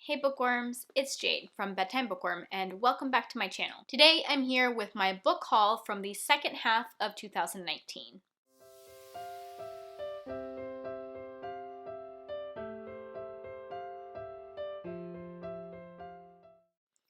Hey bookworms, it's Jade from Bedtime Bookworm and welcome back to my channel. Today I'm here with my book haul from the second half of 2019.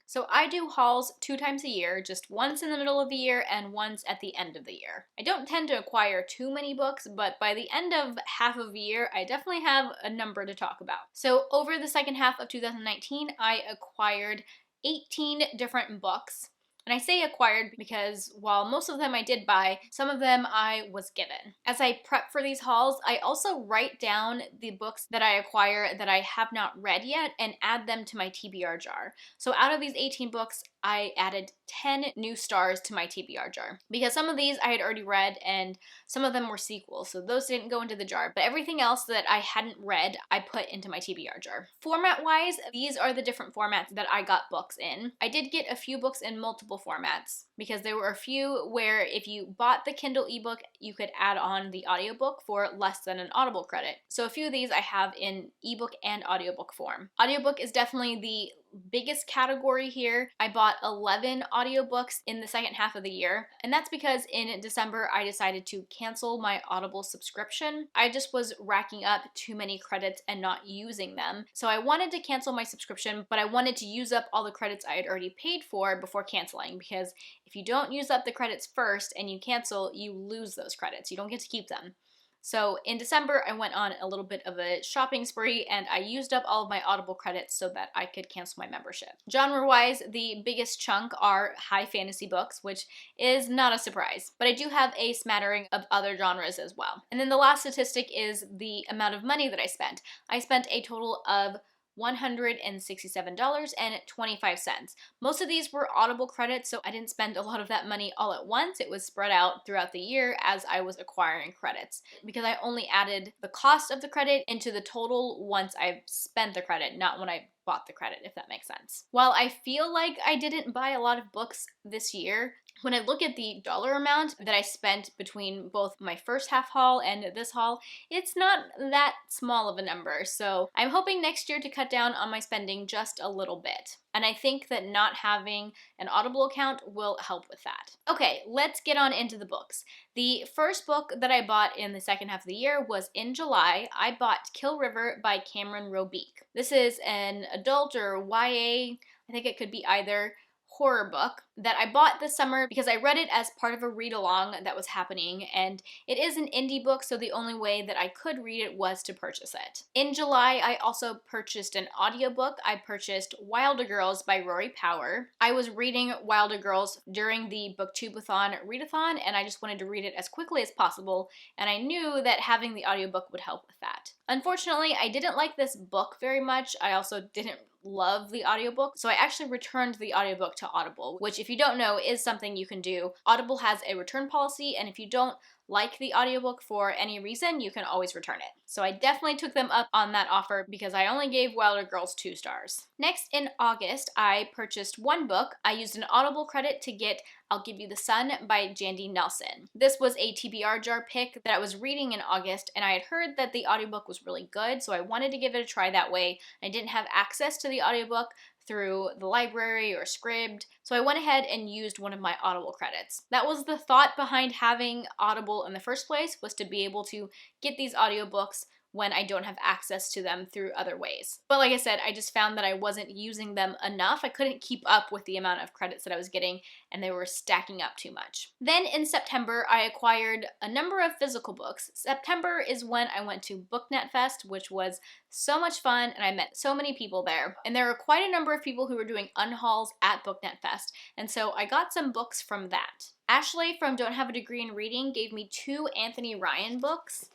So I do hauls 2 times a year, just once in the middle of the year and once at the end of the year. I don't tend to acquire too many books, but by the end of half of the year, I definitely have a number to talk about. So over the second half of 2019, I acquired 18 different books. And I say acquired because while most of them I did buy, some of them I was given. As I prep for these hauls, I also write down the books that I acquire that I have not read yet and add them to my TBR jar. So out of these 18 books, I added 10 new stars to my TBR jar because some of these I had already read and some of them were sequels, so those didn't go into the jar, but everything else that I hadn't read, I put into my TBR jar. Format-wise, these are the different formats that I got books in. I did get a few books in multiple formats because there were a few where if you bought the Kindle ebook, you could add on the audiobook for less than an Audible credit. So a few of these I have in ebook and audiobook form. Audiobook is definitely the biggest category here. I bought 11 audiobooks in the second half of the year, and that's because in December I decided to cancel my Audible subscription. I just was racking up too many credits and not using them. So I wanted to cancel my subscription, but I wanted to use up all the credits I had already paid for before canceling, because if you don't use up the credits first and you cancel, you lose those credits. You don't get to keep them. So in December, I went on a little bit of a shopping spree and I used up all of my Audible credits so that I could cancel my membership. Genre-wise, the biggest chunk are high fantasy books, which is not a surprise, but I do have a smattering of other genres as well. And then the last statistic is the amount of money that I spent. I spent a total of $167.25. Most of these were Audible credits, so I didn't spend a lot of that money all at once. It was spread out throughout the year as I was acquiring credits, because I only added the cost of the credit into the total once I've spent the credit, not when I bought the credit, if that makes sense. While I feel like I didn't buy a lot of books this year, when I look at the dollar amount that I spent between both my first half haul and this haul, it's not that small of a number. So I'm hoping next year to cut down on my spending just a little bit. And I think that not having an Audible account will help with that. Okay, let's get on into the books. The first book that I bought in the second half of the year was in July. I bought Kill River by Cameron Robeek. This is an adult or YA, I think it could be either, horror book that I bought this summer because I read it as part of a read-along that was happening, and it is an indie book, so the only way that I could read it was to purchase it. In July, I also purchased an audiobook. I purchased Wilder Girls by Rory Power. I was reading Wilder Girls during the Booktubeathon readathon, and I just wanted to read it as quickly as possible, and I knew that having the audiobook would help with that. Unfortunately, I didn't like this book very much. I also didn't love the audiobook, so I actually returned the audiobook to Audible, which, if you don't know, is something you can do. Audible has a return policy, and if you don't like the audiobook for any reason, you can always return it. So I definitely took them up on that offer because I only gave Wilder Girls 2 stars. Next, in August, I purchased one book. I used an Audible credit to get I'll Give You the Sun by Jandy Nelson. This was a TBR jar pick that I was reading in August, and I had heard that the audiobook was really good, so I wanted to give it a try that way. I didn't have access to the audiobook through the library or Scribd, so I went ahead and used one of my Audible credits. That was the thought behind having Audible in the first place, was to be able to get these audiobooks when I don't have access to them through other ways. But like I said, I just found that I wasn't using them enough. I couldn't keep up with the amount of credits that I was getting, and they were stacking up too much. Then in September, I acquired a number of physical books. September is when I went to BookNet Fest, which was so much fun, and I met so many people there. And there were quite a number of people who were doing unhauls at BookNet Fest, and so I got some books from that. Ashley from Don't Have a Degree in Reading gave me 2 Anthony Ryan books.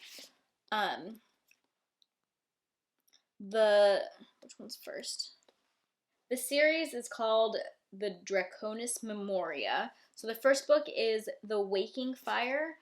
Which one's first? The series is called The Draconis Memoria. So the first book is The Waking Fire,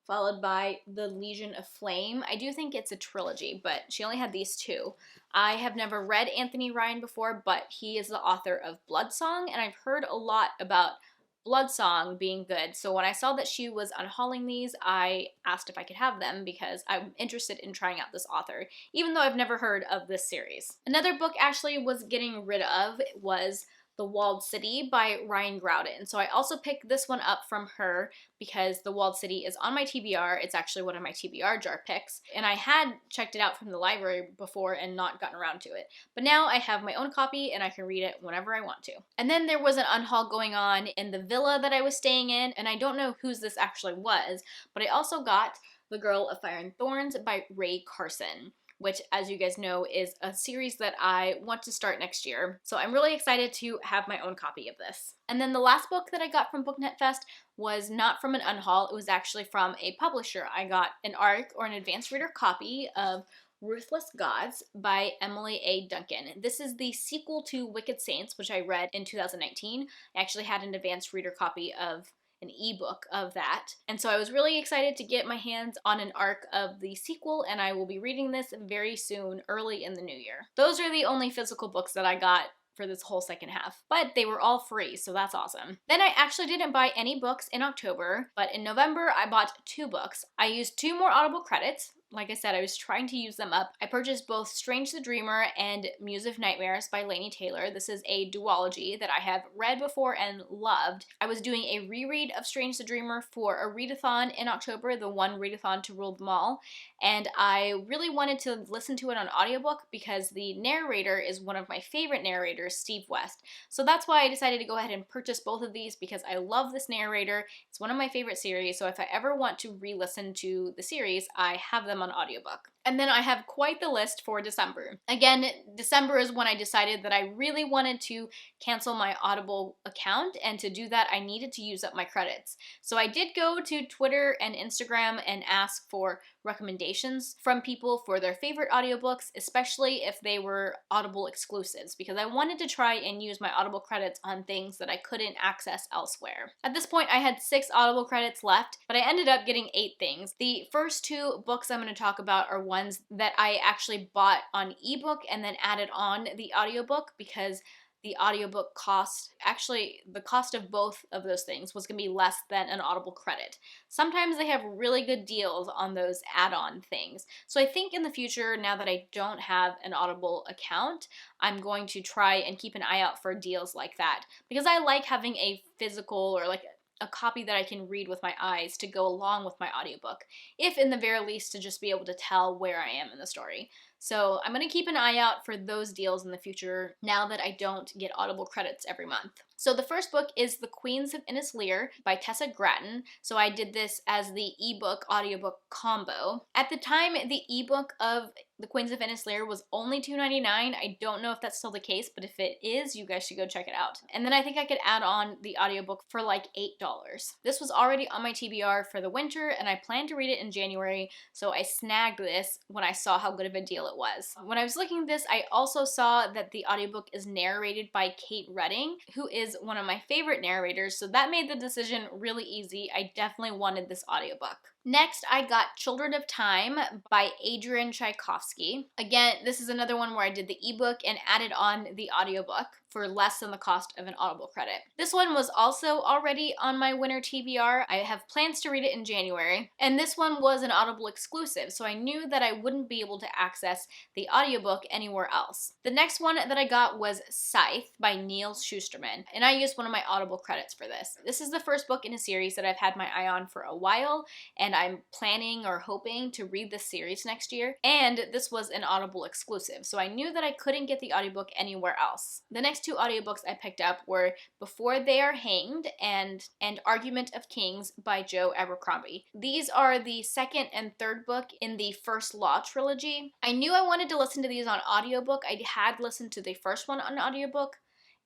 followed by The Legion of Flame. I do think it's a trilogy, but she only had these 2. I have never read Anthony Ryan before, but he is the author of Bloodsong, and I've heard a lot about Bloodsong being good. So when I saw that she was unhauling these, I asked if I could have them because I'm interested in trying out this author, even though I've never heard of this series. Another book Ashley was getting rid of was The Walled City by Ryan Groudon. So I also picked this one up from her because The Walled City is on my TBR. It's actually one of my TBR jar picks, and I had checked it out from the library before and not gotten around to it. But now I have my own copy and I can read it whenever I want to. And then there was an unhaul going on in the villa that I was staying in, and I don't know whose this actually was, but I also got The Girl of Fire and Thorns by Ray Carson, which, as you guys know, is a series that I want to start next year. So I'm really excited to have my own copy of this. And then the last book that I got from Booknet Fest was not from an unhaul. It was actually from a publisher. I got an ARC, or an advanced reader copy, of Ruthless Gods by Emily A. Duncan. This is the sequel to Wicked Saints, which I read in 2019. I actually had an advanced reader copy of an ebook of that. And so I was really excited to get my hands on an ARC of the sequel, and I will be reading this very soon, early in the new year. Those are the only physical books that I got for this whole second half, but they were all free, so that's awesome. Then I actually didn't buy any books in October, but in November I bought 2 books. I used 2 more Audible credits. Like I said, I was trying to use them up. I purchased both Strange the Dreamer and Muse of Nightmares by Laini Taylor. This is a duology that I have read before and loved. I was doing a reread of Strange the Dreamer for a readathon in October, the one readathon to rule them all, and I really wanted to listen to it on audiobook because the narrator is one of my favorite narrators, Steve West. So that's why I decided to go ahead and purchase both of these, because I love this narrator. It's one of my favorite series, so if I ever want to re-listen to the series, I have them on audiobook. And then I have quite the list for December. Again, December is when I decided that I really wanted to cancel my Audible account, and to do that I needed to use up my credits. So I did go to Twitter and Instagram and ask for recommendations from people for their favorite audiobooks, especially if they were Audible exclusives, because I wanted to try and use my Audible credits on things that I couldn't access elsewhere. At this point I had 6 Audible credits left, but I ended up getting 8 things. The first 2 books I'm going to talk about are ones that I actually bought on ebook and then added on the audiobook, because the audiobook cost, actually the cost of both of those things was going to be less than an Audible credit. Sometimes they have really good deals on those add-on things. So I think in the future, now that I don't have an Audible account, I'm going to try and keep an eye out for deals like that, because I like having a physical, or like a copy that I can read with my eyes to go along with my audiobook, if in the very least to just be able to tell where I am in the story. So I'm going to keep an eye out for those deals in the future now that I don't get Audible credits every month. So the first book is The Queens of Innis Lear by Tessa Gratton. So I did this as the ebook audiobook combo. At the time, the ebook of The Queens of Innis Lear was only $2.99. I don't know if that's still the case, but if it is, you guys should go check it out. And then I think I could add on the audiobook for like $8. This was already on my TBR for the winter, and I planned to read it in January, so I snagged this when I saw how good of a deal it was. When I was looking at this, I also saw that the audiobook is narrated by Kate Redding, who is one of my favorite narrators, so that made the decision really easy. I definitely wanted this audiobook. Next, I got Children of Time by Adrian Tchaikovsky. Again, this is another one where I did the ebook and added on the audiobook for less than the cost of an Audible credit. This one was also already on my winter TBR. I have plans to read it in January, and this one was an Audible exclusive, so I knew that I wouldn't be able to access the audiobook anywhere else. The next one that I got was Scythe by Neil Shusterman, and I used one of my Audible credits for this. This is the first book in a series that I've had my eye on for a while, and I'm planning or hoping to read this series next year, and this was an Audible exclusive, so I knew that I couldn't get the audiobook anywhere else. The next 2 audiobooks I picked up were Before They Are Hanged and Argument of Kings by Joe Abercrombie. These are the second and third book in the First Law trilogy. I knew I wanted to listen to these on audiobook. I had listened to the first one on audiobook,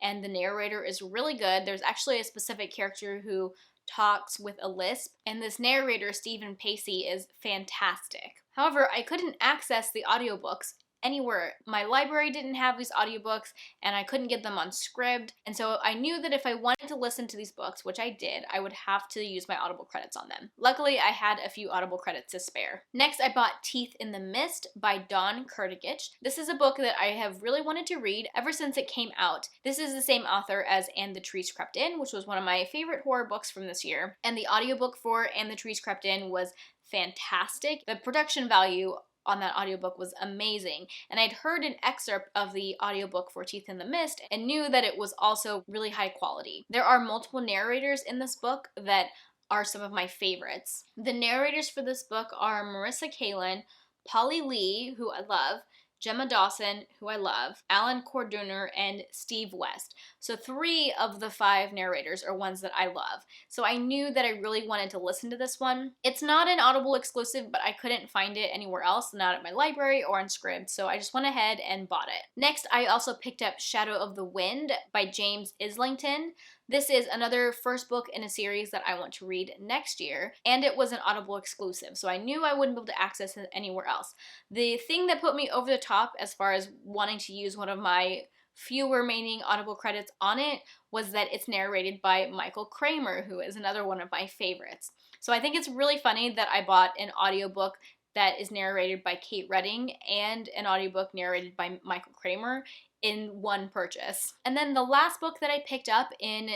and the narrator is really good. There's actually a specific character who talks with a lisp, and this narrator, Stephen Pacey, is fantastic. However, I couldn't access the audiobooks anywhere. My library didn't have these audiobooks and I couldn't get them on Scribd. And so I knew that if I wanted to listen to these books, which I did, I would have to use my Audible credits on them. Luckily, I had a few Audible credits to spare. Next, I bought Teeth in the Mist by Dawn Kurtagich. This is a book that I have really wanted to read ever since it came out. This is the same author as And the Trees Crept In, which was one of my favorite horror books from this year. And the audiobook for And the Trees Crept In was fantastic. The production value on that audiobook was amazing, and I'd heard an excerpt of the audiobook for Teeth in the Mist and knew that it was also really high quality. There are multiple narrators in this book that are some of my favorites. The narrators for this book are Marissa Kalin, Polly Lee, who I love, Gemma Dawson, who I love, Alan Corduner, and Steve West. So 3 of the 5 narrators are ones that I love. So I knew that I really wanted to listen to this one. It's not an Audible exclusive, but I couldn't find it anywhere else, not at my library or on Scribd, so I just went ahead and bought it. Next, I also picked up Shadow of the Wind by James Islington. This is another first book in a series that I want to read next year, and it was an Audible exclusive, so I knew I wouldn't be able to access it anywhere else. The thing that put me over the top as far as wanting to use one of my few remaining Audible credits on it was that it's narrated by Michael Kramer, who is another one of my favorites. So I think it's really funny that I bought an audiobook that is narrated by Kate Redding and an audiobook narrated by Michael Kramer in one purchase. And then the last book that I picked up in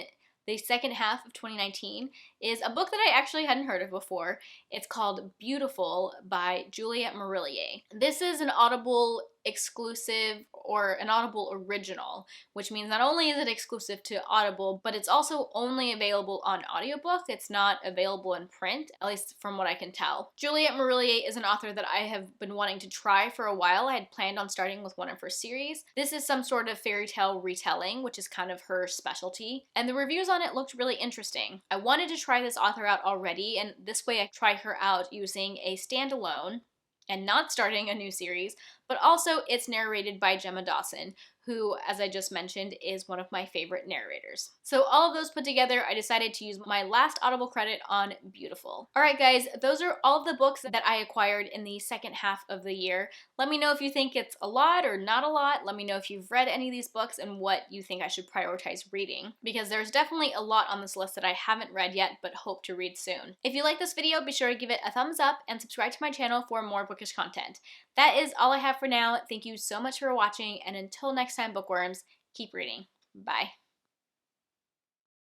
the second half of 2019 is a book that I actually hadn't heard of before. It's called Beautiful by Juliette Marillier. This is an Audible exclusive or an Audible original, which means not only is it exclusive to Audible, but it's also only available on audiobook. It's not available in print, at least from what I can tell. Juliette Marillier is an author that I have been wanting to try for a while. I had planned on starting with one of her series. This is some sort of fairy tale retelling, which is kind of her specialty, and the reviews on it looked really interesting. I wanted to try this author out already, and this way I tried her out using a standalone and not starting a new series, but also it's narrated by Gemma Dawson, who, as I just mentioned, is one of my favorite narrators. So all of those put together, I decided to use my last Audible credit on Beautiful. Alright guys, those are all of the books that I acquired in the second half of the year. Let me know if you think it's a lot or not a lot. Let me know if you've read any of these books and what you think I should prioritize reading, because there's definitely a lot on this list that I haven't read yet but hope to read soon. If you like this video, be sure to give it a thumbs up and subscribe to my channel for more bookish content. That is all I have for now. Thank you so much for watching, and until next time, bookworms, keep reading. Bye.